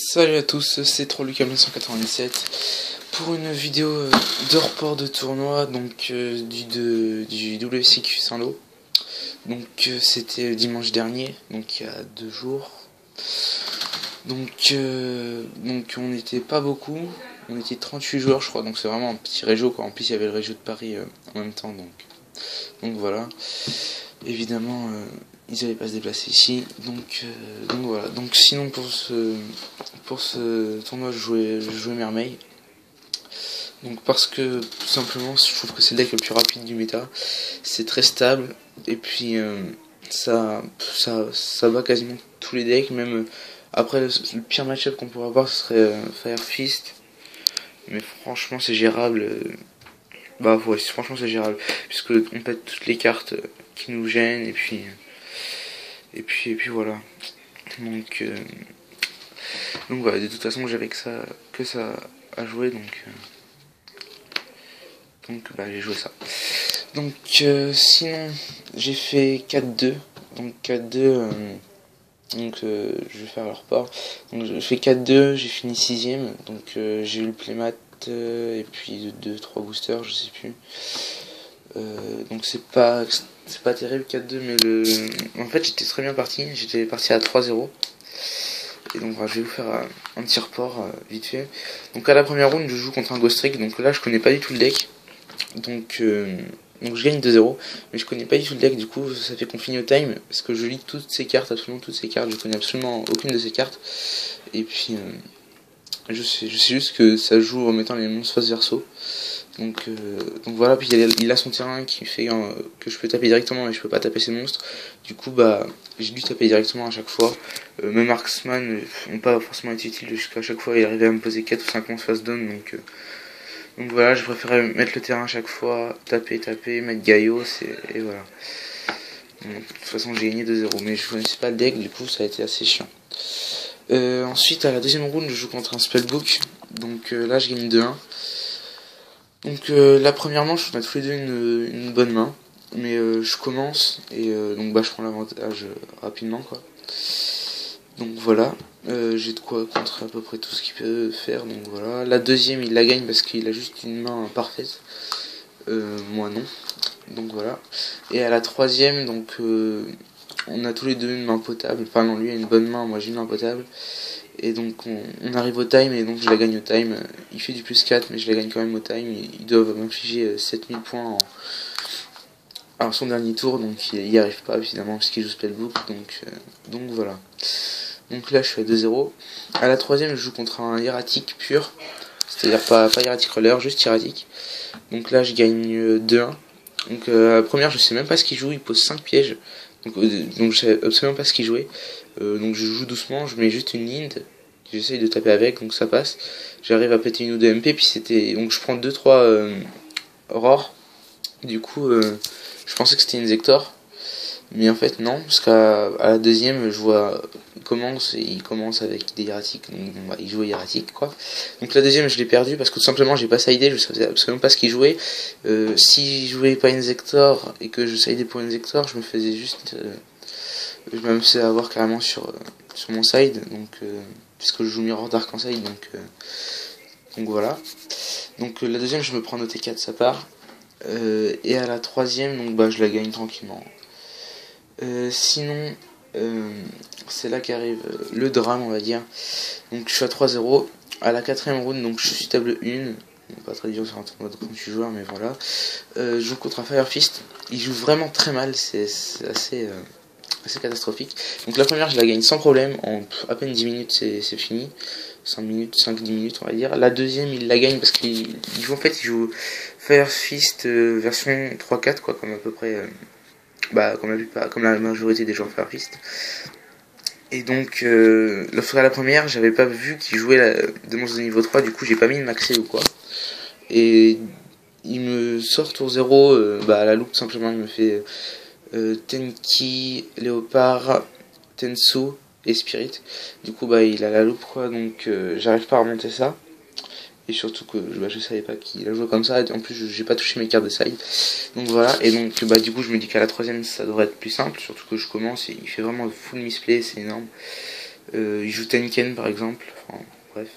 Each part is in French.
Salut à tous, c'est TrollLucas1997 pour une vidéo de report de tournoi donc du WCQ Saint-Lô. Donc c'était dimanche dernier, donc il y a 2 jours. Donc on n'était pas beaucoup, on était 38 joueurs je crois, donc c'est vraiment un petit réseau quoi. En plus il y avait le réseau de Paris en même temps, donc voilà. Évidemment ils n'allaient pas se déplacer ici, donc voilà. Donc sinon pour ce tournoi je jouais Mermaid. Donc parce que tout simplement je trouve que c'est le deck le plus rapide du méta, c'est très stable et puis ça bat quasiment tous les decks. Même après le pire match-up qu'on pourrait avoir ce serait Fire Fist, mais franchement c'est gérable. Bah ouais, franchement c'est gérable puisque on pète toutes les cartes qui nous gênent et puis voilà. Donc voilà, de toute façon j'avais que ça à jouer, donc bah j'ai joué ça. Donc sinon j'ai fait 4-2. Donc 4-2 je vais faire le report. Donc je fais 4-2, j'ai fini 6ème. Donc j'ai eu le playmat et puis 2-3 boosters, je sais plus. Donc c'est pas terrible 4-2, mais en fait j'étais très bien parti. J'étais parti à 3-0. Et donc voilà, je vais vous faire un petit report vite fait. Donc à la première round je joue contre un Ghost Trick. Donc là je connais pas du tout le deck. Donc je gagne 2-0, mais je connais pas du tout le deck, du coup ça fait qu'on finit au time, parce que je lis toutes ces cartes, absolument toutes ces cartes, je connais absolument aucune de ces cartes, et puis je sais juste que ça joue en mettant les monstres face verso, donc voilà. Puis il a son terrain qui fait que je peux taper directement, mais je peux pas taper ses monstres, du coup bah j'ai dû taper directement à chaque fois. Mes marksman n'ont pas forcément été utiles, jusqu'à chaque fois il arrivait à me poser 4 ou 5 monstres face down, donc voilà, je préférais mettre le terrain à chaque fois, taper, mettre Gaïos, et voilà. Donc, de toute façon j'ai gagné 2-0, mais je connaissais pas le deck, du coup ça a été assez chiant. Ensuite à la deuxième round je joue contre un Spellbook, donc là je gagne 2-1. Donc la première manche on a tous les deux une bonne main, mais je commence, et donc bah je prends l'avantage rapidement quoi. Donc voilà, j'ai de quoi contrer à peu près tout ce qu'il peut faire, donc voilà. La deuxième il la gagne parce qu'il a juste une main parfaite, moi non, donc voilà. Et à la troisième, donc on a tous les deux une main potable, enfin non, lui a une bonne main, moi j'ai une main potable. Et donc on arrive au time, et donc je la gagne au time. Il fait du plus 4, mais je la gagne quand même au time. Ils doivent m'infliger 7000 points en son dernier tour, donc il n'y arrive pas évidemment parce qu'il joue Spellbook, donc voilà. Donc là je suis à 2-0. À la troisième je joue contre un hiératique pur, c'est-à-dire pas hiératique roller, juste hiératique. Donc là je gagne 2-1. Donc à la première je sais même pas ce qu'il joue, il pose 5 pièges. Donc je sais absolument pas ce qu'il jouait. Donc je joue doucement, je mets juste une Lind, j'essaye de taper avec, donc ça passe. J'arrive à péter une ou deux MP, puis c'était. Donc je prends 2-3 Aurore. Du coup je pensais que c'était une Zector. Mais en fait non, parce qu'à la deuxième je vois il commence avec des hiératiques, donc bah, il joue hiératique quoi. Donc la deuxième je l'ai perdu parce que tout simplement j'ai pas sidé, je savais absolument pas ce qu'il jouait. Si je jouais pas une Zector et que je sidais pour une Zector, je me faisais juste je me faisais avoir carrément sur mon side, donc puisque je joue Mirror Dark en side, donc voilà. Donc la deuxième je me prends noté 4, ça part. Et à la troisième, donc bah je la gagne tranquillement. Sinon c'est là qu'arrive le drame, on va dire. Donc je suis à 3-0. À la quatrième round, donc je suis table 1. Pas très dur sur un tournoi de 38 joueurs, mais voilà. Je joue contre un Fire Fist. Il joue vraiment très mal, c'est assez catastrophique. Donc la première je la gagne sans problème, en à peine 10 minutes c'est fini. 5 minutes, 5-10 minutes on va dire. La deuxième il la gagne parce qu'il joue Fire Fist version 3-4 quoi, comme à peu près comme la majorité des joueurs Fire Fist. Et donc la première j'avais pas vu qu'il jouait de monstre de niveau 3, du coup j'ai pas mis de maxé ou quoi. Et il me sort tour 0, à la loupe simplement il me fait Tenki, Léopard, Tensu et Spirit. Du coup il a la loupe quoi, donc j'arrive pas à remonter ça. Et surtout que je savais pas qu'il a joué comme ça, et en plus j'ai pas touché mes cartes de side. Donc voilà, et donc du coup je me dis qu'à la troisième ça devrait être plus simple, surtout que je commence et il fait vraiment full misplay, c'est énorme. Il joue Tenken par exemple, enfin bref.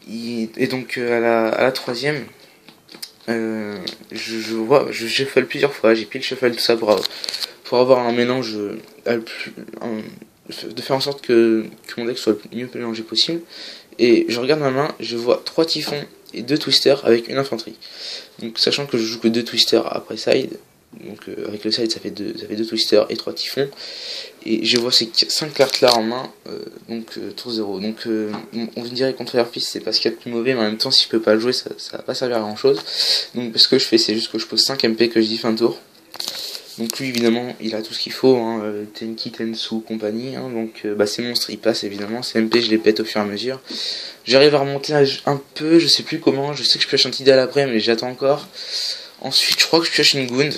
Et donc à la troisième, je shuffle plusieurs fois, j'ai pile shuffle tout ça pour avoir un mélange de faire en sorte que mon deck soit le mieux mélangé possible. Et je regarde ma main, je vois 3 typhons et 2 twisters avec une infanterie. Donc sachant que je joue que 2 twisters après side, donc avec le side ça fait deux twisters et 3 typhons. Et je vois ces 5 cartes là en main, tour 0. Donc on dirait contre Airfist c'est pas ce qu'il y a de plus mauvais, mais en même temps si je peux pas le jouer ça va pas servir à grand chose. Donc ce que je fais c'est juste que je pose 5 MP que je dis fin de tour. Donc lui évidemment il a tout ce qu'il faut, hein, Tenki, Tensu, compagnie, hein, donc ces monstres ils passent évidemment, ces MP je les pète au fur et à mesure. J'arrive à remonter un peu, je sais plus comment, je sais que je pioche un Tidal après mais j'attends encore. Ensuite je crois que je pioche une Gund,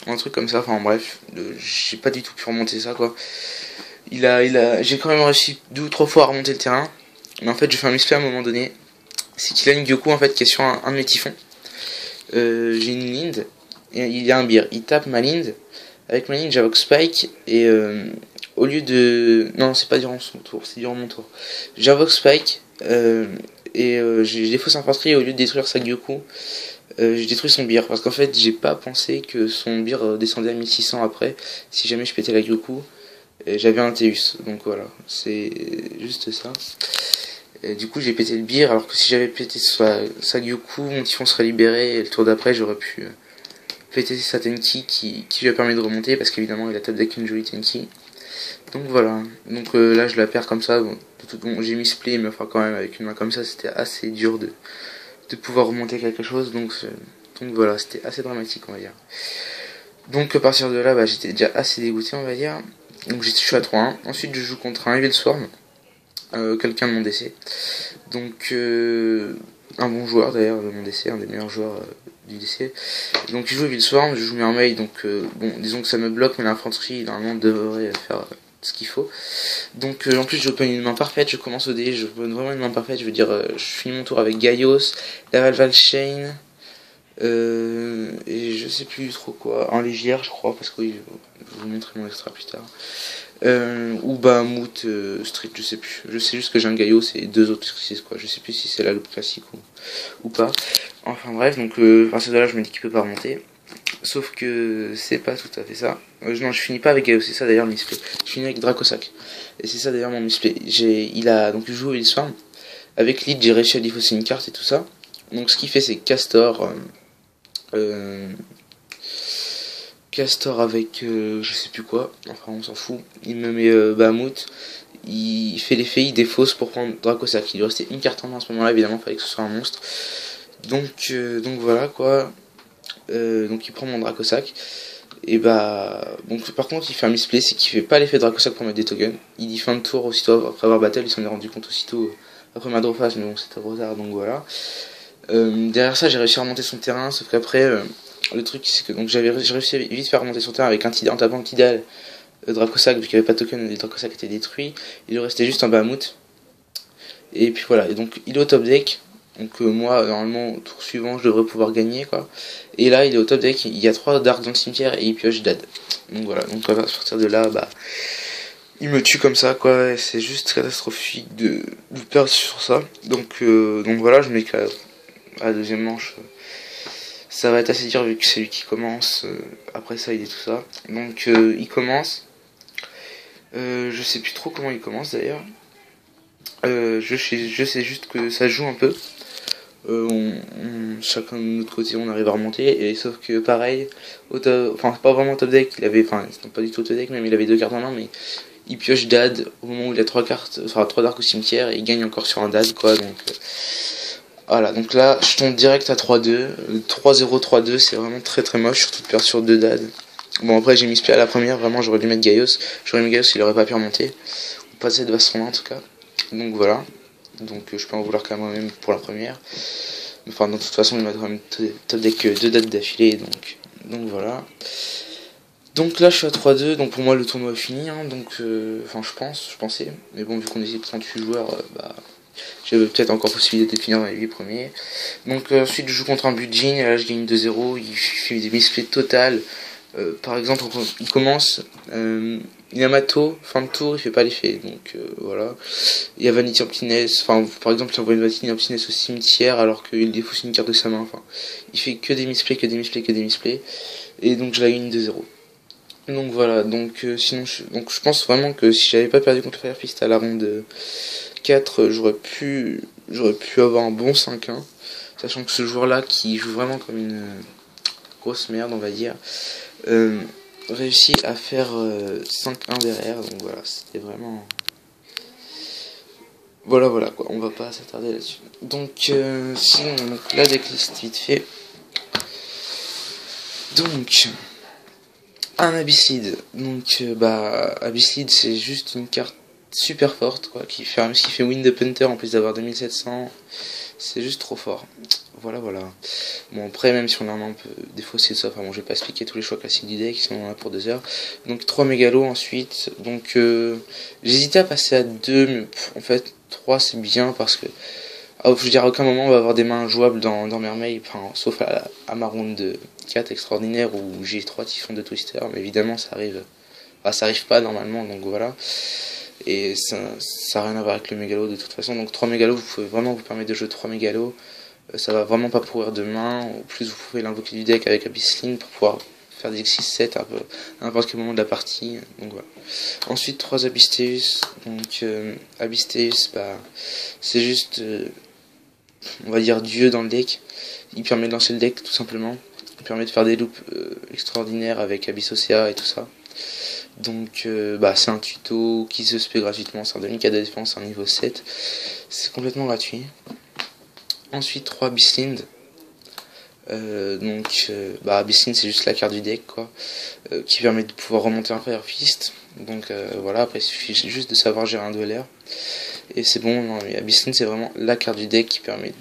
un truc comme ça, enfin bref, j'ai pas du tout pu remonter ça quoi. J'ai quand même réussi 2 ou 3 fois à remonter le terrain, mais en fait je fais un misplay à un moment donné, c'est qu'il a une Gyoku en fait qui est sur un de mes typhons. J'ai une Lind, et il y a un beer, il tape ma Lind, avec ma Lind j'invoque Spike, et au lieu de... Non c'est pas durant son tour, c'est durant mon tour. J'invoque Spike, j'ai des fausses infanteries, et au lieu de détruire sa Gyoku, je détruis son beer, parce qu'en fait j'ai pas pensé que son beer descendait à 1600 après, si jamais je pétais la Gyoku, j'avais un Teus, donc voilà, c'est juste ça. Et du coup j'ai pété le beer, alors que si j'avais pété sa Gyoku, mon typhon serait libéré, et le tour d'après j'aurais pu péter sa Tenki qui lui a permis de remonter, parce qu'évidemment il a top deck une jolie Tenki. Donc voilà, donc là je la perds comme ça, bon, j'ai mis split, mais enfin quand même avec une main comme ça c'était assez dur de pouvoir remonter quelque chose, donc voilà, c'était assez dramatique on va dire. Donc à partir de là j'étais déjà assez dégoûté on va dire, donc je suis à 3-1, ensuite je joue contre un Evil Swarm, quelqu'un de mon DC, donc un bon joueur d'ailleurs de mon DC, un des meilleurs joueurs du DC. Donc je joue Evil Swarm, je joue Mermaid, donc bon disons que ça me bloque, mais l'infanterie normalement devrait faire ce qu'il faut. Donc en plus je open une main parfaite, je commence au dé, je open vraiment une main parfaite, je veux dire je finis mon tour avec Gaios, Lavalval Chain, et je sais plus trop quoi, un Légière je crois, parce que oui, je vais vous montrer mon extra plus tard. Ou Bahamut Street, je sais plus. Je sais juste que j'ai un Gaios et 2 autres Crisis quoi. Je sais plus si c'est la loupe classique ou pas. Enfin bref, donc à partir de là je me dis qu'il peut pas remonter. Sauf que c'est pas tout à fait ça. Non, je finis pas avec Gaios, c'est ça d'ailleurs le misplay. Je finis avec Dracosac. Et c'est ça d'ailleurs mon misplay. Donc je joue Evil Swarm. Avec Lead, j'ai réussi à défausser une carte et tout ça. Donc ce qu'il fait c'est Castor. Castor avec je sais plus quoi, enfin on s'en fout, il me met Bahamut, il fait l'effet, il défausse pour prendre Dracosac, il lui restait une carte en main à ce moment là, évidemment il fallait que ce soit un monstre, donc voilà quoi, donc il prend mon Dracosac, et donc par contre il fait un misplay, c'est qu'il fait pas l'effet Dracosac pour mettre des tokens, il dit fin de tour aussitôt après avoir battle, il s'en est rendu compte aussitôt après ma draw phase, mais bon c'était trop tard, donc voilà. Derrière ça j'ai réussi à remonter son terrain, sauf qu'après le truc c'est que donc j'ai réussi à vite faire remonter son terrain avec un Tidal, en tapant le Tidal Dracosac, vu qu'il n'y avait pas de token, les Dracosac étaient détruits, il lui restait juste un Bahamut, et puis voilà, et donc il est au top deck, donc moi normalement au tour suivant je devrais pouvoir gagner quoi, et là il est au top deck, il y a 3 darks dans le cimetière et il pioche Dad, donc voilà, donc à partir de là il me tue comme ça quoi, c'est juste catastrophique de perdre sur ça, donc voilà, je mets qu'à la deuxième manche ça va être assez dur vu que c'est lui qui commence, après ça il est tout ça, donc il commence, je sais plus trop comment il commence d'ailleurs, je sais juste que ça joue un peu, chacun de notre côté on arrive à remonter, et sauf que pareil, enfin pas vraiment top deck, il avait, enfin pas du tout top deck, même il avait 2 cartes en main, mais il pioche Dad au moment où il a 3 cartes, enfin 3 darks au cimetière, et il gagne encore sur un Dad quoi, donc voilà, donc là je tombe direct à 3-2, 3-0, 3-2, c'est vraiment très très moche, surtout de perdre sur 2 Dad. Bon après j'ai mis split à la première, vraiment j'aurais dû mettre Gaios, j'aurais mis Gaios, il aurait pas pu remonter, ou pas de cette façon là en tout cas, donc voilà, donc je peux en vouloir qu'à moi-même pour la première, enfin de toute façon il m'a quand même top deck 2 Dad d'affilée, donc voilà. Donc là je suis à 3-2, donc pour moi le tournoi est fini, hein, donc enfin je pensais, mais bon vu qu'on était 38 joueurs, j'avais peut-être encore possibilité de finir dans les 8 premiers. Donc ensuite je joue contre un Budjin, et là je gagne 2-0, il fait des misplays totales. Par exemple il commence, Yamato, fin de tour, il fait pas l'effet, donc voilà. Il y a Vanity Emptiness, enfin par exemple il envoie une Vanity Emptiness au cimetière alors qu'il défausse une carte de sa main, enfin il fait que des misplays, que des misplays, que des misplays, et donc je la gagne 2-0. Donc voilà, donc sinon je pense vraiment que si j'avais pas perdu contre Fire Fist à la ronde 4, j'aurais pu avoir un bon 5-1, sachant que ce joueur là qui joue vraiment comme une grosse merde on va dire, réussit à faire 5-1 derrière, donc voilà, c'était vraiment... Voilà quoi, on va pas s'attarder là-dessus. Donc sinon, donc, la decklist vite fait. Donc, un Abysside. Donc Abysside c'est juste une carte super forte quoi, qui fait win de punter en plus d'avoir 2700. C'est juste trop fort. Voilà. Bon après même si on a un peu défaussé ça, enfin bon je vais pas expliquer tous les choix classiques du deck, sinon on en a pour 2 heures. Donc 3 mégalos ensuite. Donc j'hésitais à passer à 2, mais en fait 3 c'est bien parce que je veux dire à aucun moment on va avoir des mains jouables dans Mermaid, enfin, sauf à ma ronde de 4 extraordinaire où j'ai 3 typhons de Twister, mais évidemment ça arrive. Enfin, ça arrive pas normalement, donc voilà. Et ça n'a rien à voir avec le mégalo de toute façon. Donc 3 mégalos, vous pouvez vraiment vous permettre de jouer 3 mégalos. Ça va vraiment pas pourrir de main. En plus, vous pouvez l'invoquer du deck avec Abyssling pour pouvoir faire des X6-7 à n'importe quel moment de la partie. Donc voilà. Ensuite, 3 Abyssteus. Donc Abyssteus, c'est juste, on va dire, Dieu dans le deck. Il permet de lancer le deck tout simplement. Il permet de faire des loops extraordinaires avec Abyssosea et tout ça. Donc c'est un tuto qui se spé gratuitement, c'est un demi-cas de défense, un niveau 7. C'est complètement gratuit. Ensuite 3 Abysslind. Abysslind c'est juste la carte du deck quoi, qui permet de pouvoir remonter un Fire Fist. Donc voilà, après il suffit juste de savoir gérer un duelaire. Et c'est bon, non mais Abysslind c'est vraiment la carte du deck qui permet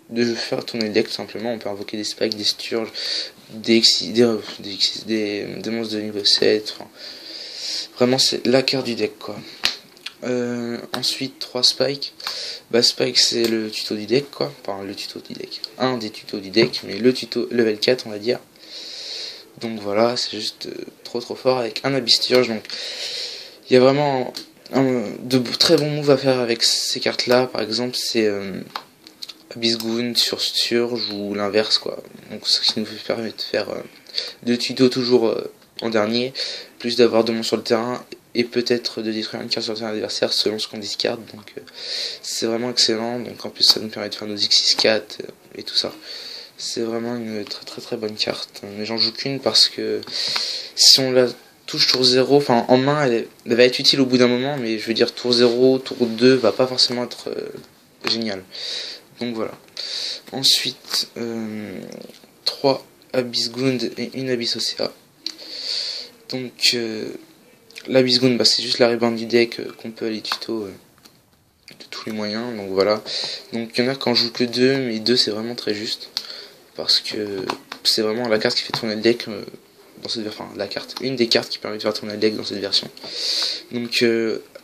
de faire tourner le deck tout simplement. On peut invoquer des spikes, des sturges, des monstres de niveau 7, enfin, vraiment c'est la carte du deck quoi. Ensuite 3 spikes. Spike c'est le tuto du deck quoi, enfin le tuto du deck, un des tutos du deck, mais le tuto level 4 on va dire. Donc voilà, c'est juste trop fort avec un Abyssturge. Donc il y a vraiment de très bons moves à faire avec ces cartes là. Par exemple c'est Abyssgoon sur Sturge ou l'inverse quoi. Donc ce qui nous permet de faire 2 tutos toujours en dernier, plus d'avoir 2 monstres sur le terrain et peut-être de détruire une carte sur le terrain adversaire selon ce qu'on discarde. Donc c'est vraiment excellent. Donc en plus ça nous permet de faire nos X6-4 et tout ça. C'est vraiment une très bonne carte. Mais j'en joue qu'une parce que si on la touche tour 0, enfin en main elle va être utile au bout d'un moment, mais je veux dire tour 0, tour 2 va pas forcément être génial. Donc voilà. Ensuite 3 Abyssgoon et une Abyssosea. Donc l'Abyssgoon c'est juste la rebound du deck qu'on peut aller tuto de tous les moyens. Donc voilà. Donc il y en a quand je joue que 2, mais 2 c'est vraiment très juste. Parce que c'est vraiment la carte qui fait tourner le deck dans cette version. Enfin, une des cartes qui permet de faire tourner le deck dans cette version. Donc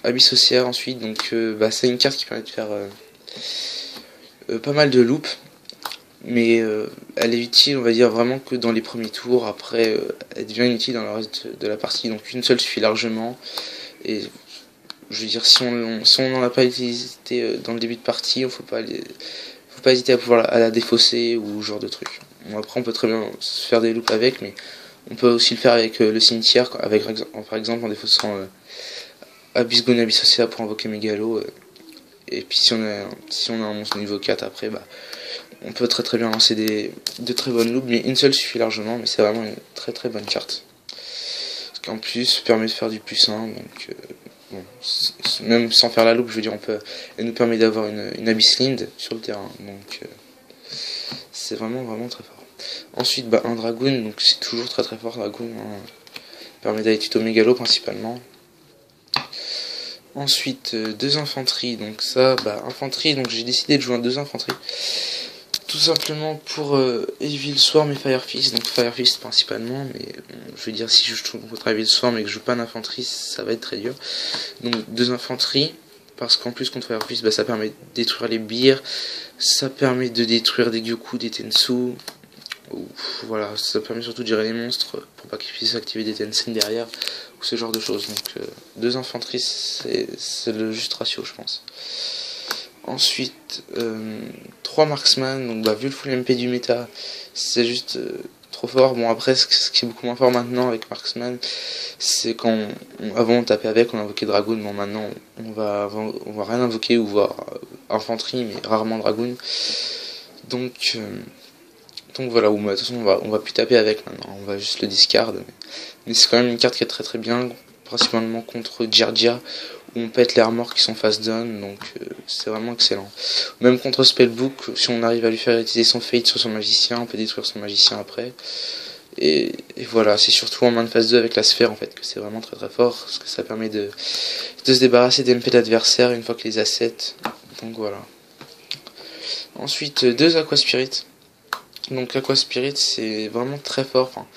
Abyssosea ensuite, donc c'est une carte qui permet de faire pas mal de loops, mais elle est utile on va dire vraiment que dans les premiers tours. Après elle devient inutile dans le reste de la partie, donc une seule suffit largement. Et je veux dire si on n'en a pas utilisé dans le début de partie, faut pas hésiter à pouvoir la défausser ou ce genre de truc. Bon, après on peut très bien se faire des loops avec, mais on peut aussi le faire avec le cimetière, avec par exemple en défaussant Abyssgoon Abyssosea pour invoquer Mégalo. Et puis si on a un monstre niveau 4 après, on peut très bien lancer de très bonnes loops, mais une seule suffit largement. Mais c'est vraiment une très bonne carte, parce qu'en plus permet de faire du plus 1. Donc même sans faire la loupe, je veux dire, elle nous permet d'avoir une Abysslind sur le terrain. Donc c'est vraiment très fort. Ensuite un Dragoon, donc c'est toujours très fort. Dragoon permet d'aller tuto mégalo principalement. Ensuite 2 infanteries, donc ça infanterie, donc j'ai décidé de jouer à 2 infanteries tout simplement pour Evil Swarm et Fire Fist. Donc Fire Fist principalement, mais je veux dire si je joue contre Evil Swarm et que je joue pas d'infanterie, ça va être très dur. Donc 2 infanteries, parce qu'en plus contre Fire Fist ça permet de détruire les birs, ça permet de détruire des Gyoku, des Tensu. Voilà, ça permet surtout de gérer les monstres pour pas qu'ils puissent activer des Tensen derrière, ou ce genre de choses. Donc 2 infanteries c'est le juste ratio je pense. Ensuite 3 marksman, donc vu le full MP du méta c'est juste trop fort. Bon après ce qui est beaucoup moins fort maintenant avec marksman, c'est avant on tapait avec, on invoquait dragoon. Bon maintenant on va rien invoquer ou voir infanterie mais rarement dragoon. Donc voilà, de toute façon on va plus taper avec maintenant, on va juste le discard. Mais c'est quand même une carte qui est très très bien, principalement contre Djergia, où on pète les armors qui sont face down, donc c'est vraiment excellent. Même contre Spellbook, si on arrive à lui faire utiliser son fate sur son magicien, on peut détruire son magicien après. Et voilà, c'est surtout en main de phase 2 avec la sphère en fait que c'est vraiment très très fort, parce que ça permet de se débarrasser des MP d'adversaire une fois que les assets. Donc voilà. Ensuite 2 Aqua Spirit. Donc Aqua Spirit c'est vraiment très fort. Enfin,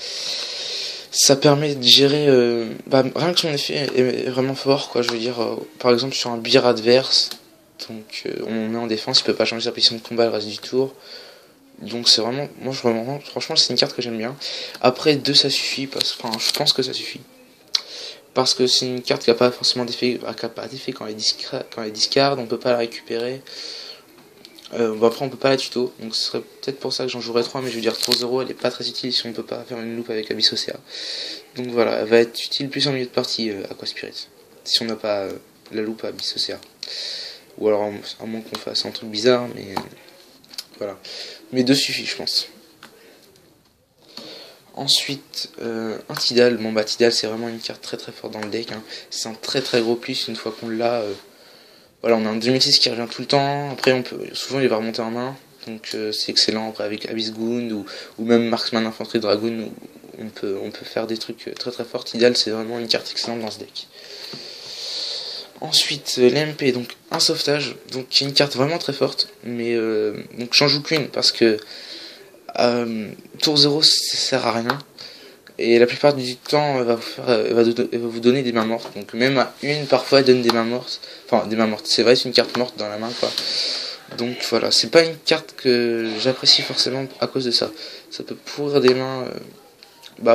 ça permet de gérer rien que son effet est vraiment fort quoi. Je veux dire par exemple sur un beer adverse, donc on met en défense, il peut pas changer sa position de combat le reste du tour. Donc c'est vraiment, franchement c'est une carte que j'aime bien. Après 2 ça suffit, je pense que ça suffit. Parce que c'est une carte qui a pas forcément d'effet, quand elle est discard, on peut pas la récupérer. Après on peut pas la tuto, donc ce serait peut-être pour ça que j'en jouerais 3, mais je veux dire 3-0 elle est pas très utile si on peut pas faire une loupe avec Abyss Océa. Donc voilà, elle va être utile plus en milieu de partie Aqua Spirit, si on n'a pas la loupe à Abyss Océa. Ou alors à moins qu'on fasse un truc bizarre, mais voilà. Mais 2 suffit je pense. Ensuite un Tidal, Tidal c'est vraiment une carte très très forte dans le deck, hein. C'est un très très gros plus une fois qu'on l'a. Voilà, on a un 2006 qui revient tout le temps. Après, souvent il va remonter en main, donc c'est excellent. Après, avec Abyss Gound ou même Marksman Infanterie Dragoon, on peut faire des trucs très très forts. Tidal, c'est vraiment une carte excellente dans ce deck. Ensuite, l'MP, donc un sauvetage, donc qui est une carte vraiment très forte, mais donc j'en joue qu'une parce que tour 0 ça sert à rien. Et la plupart du temps, elle va vous donner des mains mortes. Donc même à une, parfois, elle donne des mains mortes. Enfin, des mains mortes. C'est vrai, c'est une carte morte dans la main, quoi. Donc voilà, c'est pas une carte que j'apprécie forcément à cause de ça. Ça peut pourrir des mains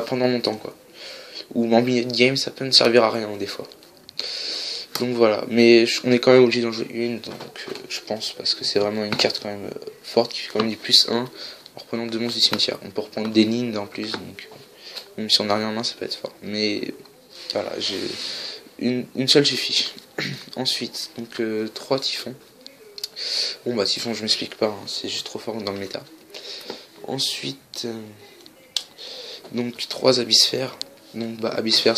pendant longtemps, quoi. Ou en milieu de game, ça peut ne servir à rien, des fois. Donc voilà, mais on est quand même obligé d'en jouer une, donc je pense, parce que c'est vraiment une carte quand même forte, qui fait quand même du +1, en reprenant 2 monstres du cimetière. On peut reprendre des lignes en plus, donc... Même si on n'a rien en main, ça peut être fort. Mais voilà, j'ai une seule suffit. Ensuite, donc 3 typhons. Bon typhon, je m'explique pas, hein, c'est juste trop fort dans le méta. Ensuite, donc 3 abysphères. Donc abysphères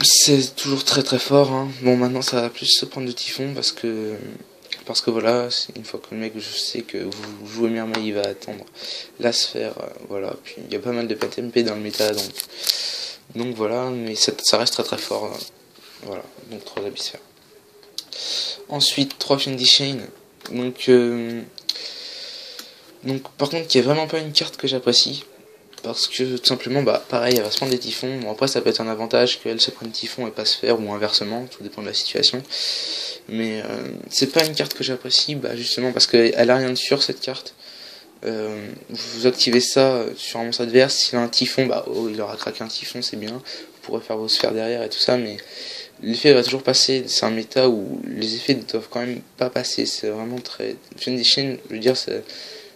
c'est toujours très très fort, hein. Bon maintenant ça va plus se prendre de typhon parce que voilà, une fois que le mec, je sais que vous jouez Mermaid, il va attendre la sphère, voilà. Puis il y a pas mal de PTMP dans le méta, donc voilà, mais ça reste très très fort, voilà. Donc 3 abysphères. Ensuite 3 Findy Chain, donc par contre qui est vraiment pas une carte que j'apprécie. Parce que tout simplement, pareil, elle va se prendre des typhons. Bon, après, ça peut être un avantage qu'elle se prenne typhon et pas sphère, ou inversement, tout dépend de la situation. Mais c'est pas une carte que j'apprécie, justement parce qu'elle a rien de sûr, cette carte. Vous activez ça sur un monstre adverse, s'il a un typhon, il aura craqué un typhon, c'est bien. Vous pourrez faire vos sphères derrière et tout ça, mais l'effet va toujours passer. C'est un méta où les effets ne doivent quand même pas passer. C'est vraiment très... Findy Chain, je veux dire,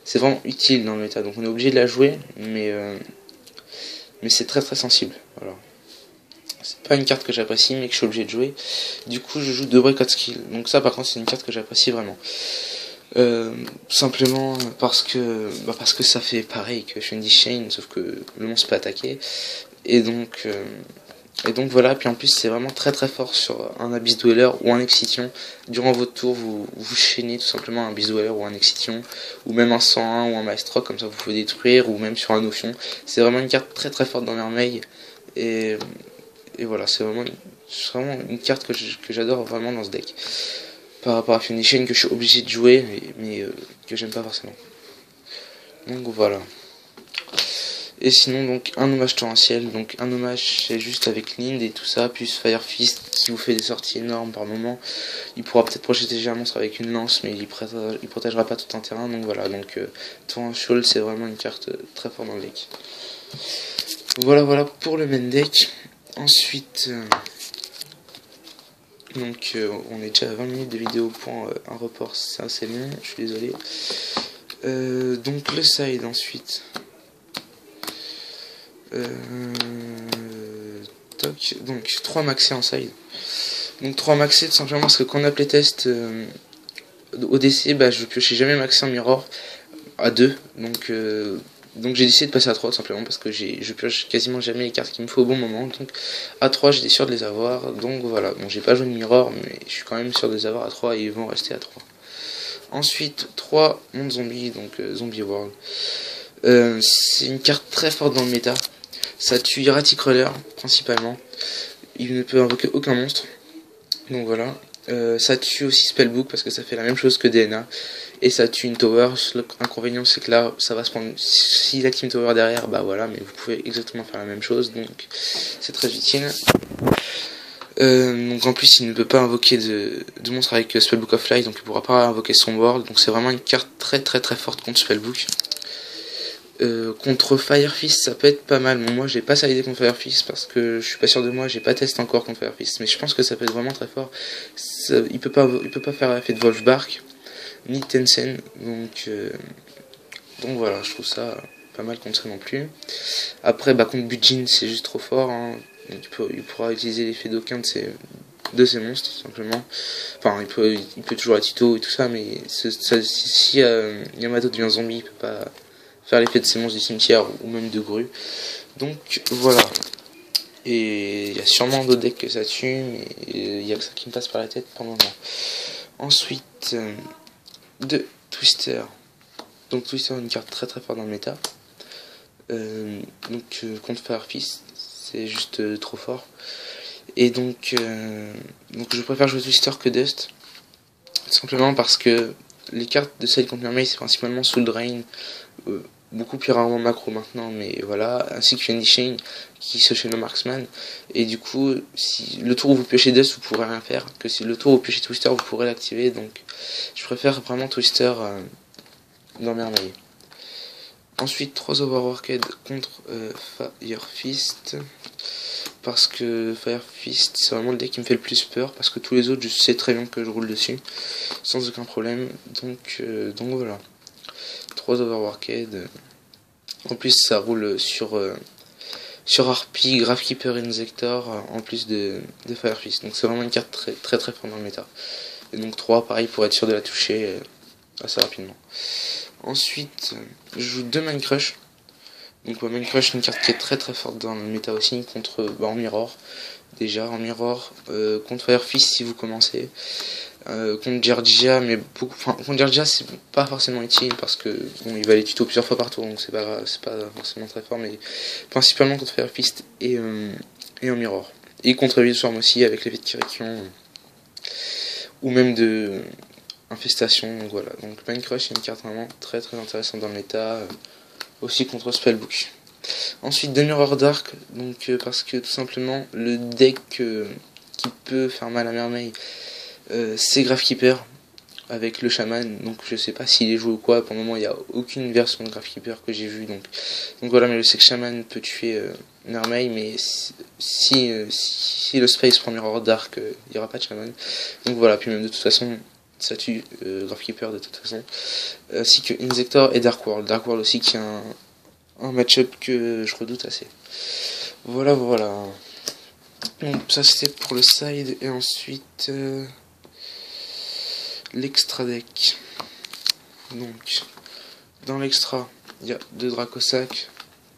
c'est vraiment utile dans le méta, donc on est obligé de la jouer, mais c'est très très sensible. Voilà. C'est pas une carte que j'apprécie, mais que je suis obligé de jouer. Du coup, je joue 2 Breakout Skill. Donc ça, par contre, c'est une carte que j'apprécie vraiment. Simplement parce que ça fait pareil que Findy Chain, sauf que le monstre peut attaquer. Et donc voilà, puis en plus c'est vraiment très très fort sur un Abyss Dweller ou un Excition. Durant votre tour, vous chaînez tout simplement un Abyss Dweller ou un Excition, ou même un 101 ou un Maestro, comme ça vous pouvez détruire, ou même sur un Ophion. C'est vraiment une carte très très forte dans Mermaid, et voilà, c'est vraiment une carte que j'adore vraiment dans ce deck. Par rapport à Findy Chain que je suis obligé de jouer, mais que j'aime pas forcément. Donc voilà. Et sinon, donc, un hommage torrentiel. Donc, un hommage, c'est juste avec Lind et tout ça, plus Fire Fist, qui vous fait des sorties énormes par moment. Il pourra peut-être protéger un monstre avec une lance, mais il protégera pas tout un terrain. Donc voilà, donc, Torrential, c'est vraiment une carte très forte dans le deck. Voilà pour le main deck. Ensuite, on est déjà à 20 minutes de vidéo pour un report, ça c'est long, je suis désolé. Donc le side ensuite. Donc 3 maxés en side. Donc 3 maxés tout simplement parce que quand on a playtest ODC, bah je piochais jamais maxé en mirror à 2. Donc j'ai décidé de passer à 3 tout simplement parce que je pioche quasiment jamais les cartes qu'il me faut au bon moment. Donc à 3 j'étais sûr de les avoir. Donc voilà, bon j'ai pas joué de mirror mais je suis quand même sûr de les avoir à 3 et ils vont rester à 3. Ensuite 3 mondes zombies, donc Zombie World. C'est une carte très forte dans le méta. Ça tue Irati-Crawler principalement. Il ne peut invoquer aucun monstre. Donc voilà. Ça tue aussi Spellbook parce que ça fait la même chose que DNA. Et ça tue une tower. L'inconvénient c'est que là ça va se prendre. Si la team tower derrière, bah voilà, mais vous pouvez exactement faire la même chose. Donc c'est très utile. Donc en plus il ne peut pas invoquer de monstre avec Spellbook of Light. Donc il ne pourra pas invoquer son world. Donc c'est vraiment une carte très forte contre Spellbook. Contre Fire Fist ça peut être pas mal. Bon, moi j'ai pas sidé contre Fire Fist parce que je suis pas sûr de moi, j'ai pas testé encore contre Fire Fist, mais je pense que ça peut être vraiment très fort. Il peut pas faire l'effet de Wolfbark ni Tencent, donc voilà, je trouve ça pas mal contre ça non plus. Après contre Bujin c'est juste trop fort, hein. Donc, il pourra utiliser l'effet d'aucun de ses monstres tout simplement. Enfin il peut toujours être Tito et tout ça, mais si Yamato devient zombie il peut pas faire l'effet de ces monstres du cimetière ou même de grue. Donc voilà. Et il y a sûrement d'autres decks que ça tue, mais il y a que ça qui me passe par la tête pour le moment. Ensuite, de Twister. Donc Twister est une carte très forte dans le méta. Contre Fire Fist, c'est juste trop fort. Et donc je préfère jouer Twister que Dust. Simplement parce que les cartes de side contre Mermaid c'est principalement Soul Drain. Beaucoup plus rarement macro maintenant, mais voilà, ainsi que Fendi Chain qui se chez le Marksman. Et du coup, si le tour où vous piochez Dust, vous pourrez rien faire, que si le tour où vous piochez Twister, vous pourrez l'activer. Donc je préfère vraiment Twister dans Mermaid. Ensuite 3 Overworked contre Fire Fist, parce que Fire Fist c'est vraiment le deck qui me fait le plus peur, parce que tous les autres je sais très bien que je roule dessus sans aucun problème. Donc voilà, 3 Overworked. En plus ça roule sur Harpy, Gravekeeper et Inzektor en plus de Fire Fist. Donc c'est vraiment une carte très forte dans le méta. Et donc 3 pareil pour être sûr de la toucher assez rapidement. Ensuite je joue 2 Mind Crush. Donc Mind Crush une carte qui est très forte dans le méta aussi, contre en mirror. Déjà en mirror, contre Fire Fist si vous commencez. Contre Gergia, mais contre Gergia c'est pas forcément utile parce que bon, il va les tuto plusieurs fois par tour, donc c'est pas forcément très fort, mais principalement contre Fire Fist et en mirror. Et contre Wildswarm aussi avec l'effet de Kirikion ou même de Infestation. Donc voilà, donc Mind Crush est une carte vraiment très intéressante dans le méta, aussi contre Spellbook. Ensuite de Mirror Dark, donc parce que tout simplement le deck qui peut faire mal à Mermaid, c'est Gravekeeper avec le chaman. Donc je sais pas s'il est joué ou quoi, pour le moment il n'y a aucune version de Gravekeeper que j'ai vue, donc voilà, mais je sais que chaman peut tuer Mermaid, mais si le space prend Mirror Dark, il n'y aura pas de chaman. Donc voilà, puis même de toute façon ça tue Gravekeeper de toute façon, ainsi que Inzektor et Dark World aussi qui est un match-up que je redoute assez. Voilà. Donc ça c'était pour le side, et ensuite l'extra deck. Donc dans l'extra il y a 2 Dracosac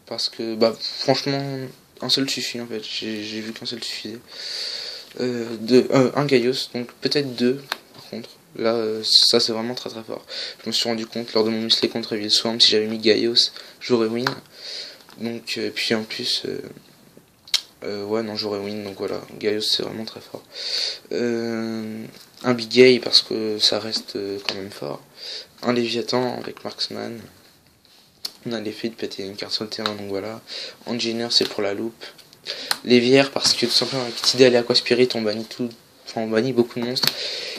parce que franchement un seul suffit en fait, j'ai vu qu'un seul suffisait. Un Gaios, donc peut-être 2 par contre. Là ça c'est vraiment très fort. Je me suis rendu compte lors de mon musclé contre Evil Swarm, si j'avais mis Gaios j'aurais win. Donc puis en plus j'aurais win. Donc voilà, Gaios c'est vraiment très fort. Un Big Gay parce que ça reste quand même fort. Un Léviathan avec Marksman. On a l'effet de péter une carte sur le terrain, donc voilà. Engineer c'est pour la loupe. Lévière parce que tout simplement avec Tidal et Aqua Spirit on bannit beaucoup de monstres,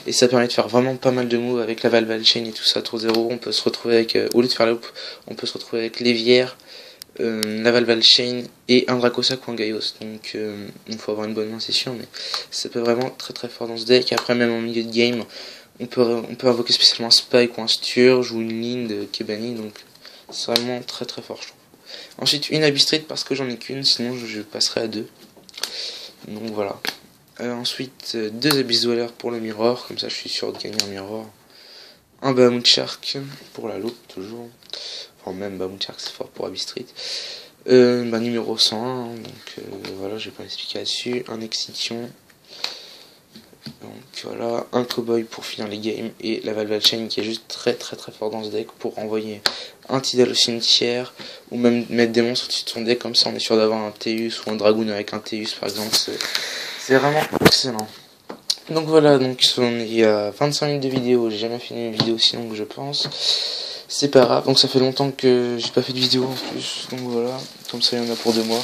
et ça permet de faire vraiment pas mal de moves avec la Valval Chain et tout ça. Tour 0 on peut se retrouver avec, au lieu de faire la loupe, on peut se retrouver avec Lévière, la Valval Chain et un Dracosac ou un Gaios. Donc il faut avoir une bonne main, c'est sûr, mais ça peut vraiment très très fort dans ce deck. Après, même en milieu de game, on peut invoquer spécialement un Spike ou un Sturge ou une Lind qui est bannie, donc c'est vraiment très très fort, je trouve. Ensuite, une Abyss Street parce que j'en ai qu'une, sinon je passerai à 2. Donc voilà. Ensuite, 2 Abyss Dweller pour le Mirror, comme ça je suis sûr de gagner un Mirror. Un Bahamut Shark pour la loupe, toujours. Enfin, même Bahamut Shark, c'est fort pour Abyss Street. Numéro 101, donc voilà, je vais pas expliquer là-dessus. Un Extinction. Donc voilà, un Cowboy pour finir les games. Et la Valval Chain qui est juste très très très fort dans ce deck pour envoyer un Tidal au cimetière. Ou même mettre des monstres au-dessus de son deck, comme ça on est sûr d'avoir un Teus ou un Dragoon avec un Teus par exemple. C'est vraiment excellent. Donc voilà, donc il y a 25 minutes de vidéo, j'ai jamais fini une vidéo aussi longue je pense. C'est pas grave, donc ça fait longtemps que j'ai pas fait de vidéo en plus, donc voilà, comme ça il y en a pour 2 mois.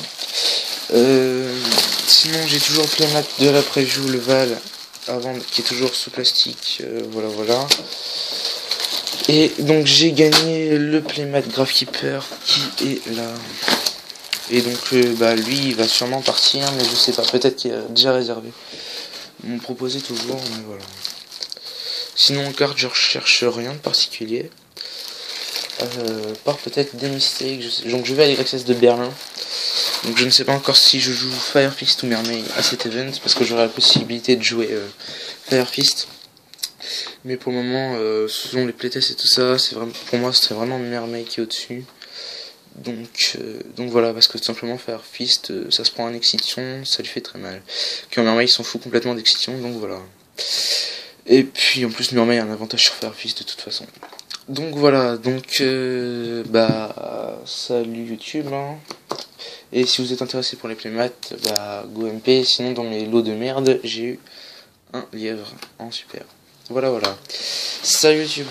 Sinon j'ai toujours le playmat de la preview, le Val, avant, qui est toujours sous plastique, voilà. Et donc j'ai gagné le playmat Gravekeeper qui est là. Et donc lui il va sûrement partir, mais je sais pas, peut-être qu'il est déjà réservé. M'ont proposé toujours, mais voilà. Sinon en carte je recherche rien de particulier. Part peut-être des mistakes. Donc je vais à l'Excess de Berlin. Donc je ne sais pas encore si je joue Fire Fist ou Mermaid à cet event, parce que j'aurai la possibilité de jouer Fire Fist. Mais pour le moment, selon les playtests et tout ça, c'est vraiment, pour moi c'est vraiment Mermaid qui est au-dessus. Donc voilà, parce que tout simplement Fire Fist, ça se prend en excitation, ça lui fait très mal. Puis en Mermaid il s'en fout complètement d'excitation, donc voilà. Et puis en plus Mermaid a un avantage sur Fire Fist de toute façon. Donc voilà, donc salut YouTube hein. Et si vous êtes intéressé pour les playmats, go MP, sinon dans mes lots de merde, j'ai eu un lièvre en super. Voilà. Salut YouTube.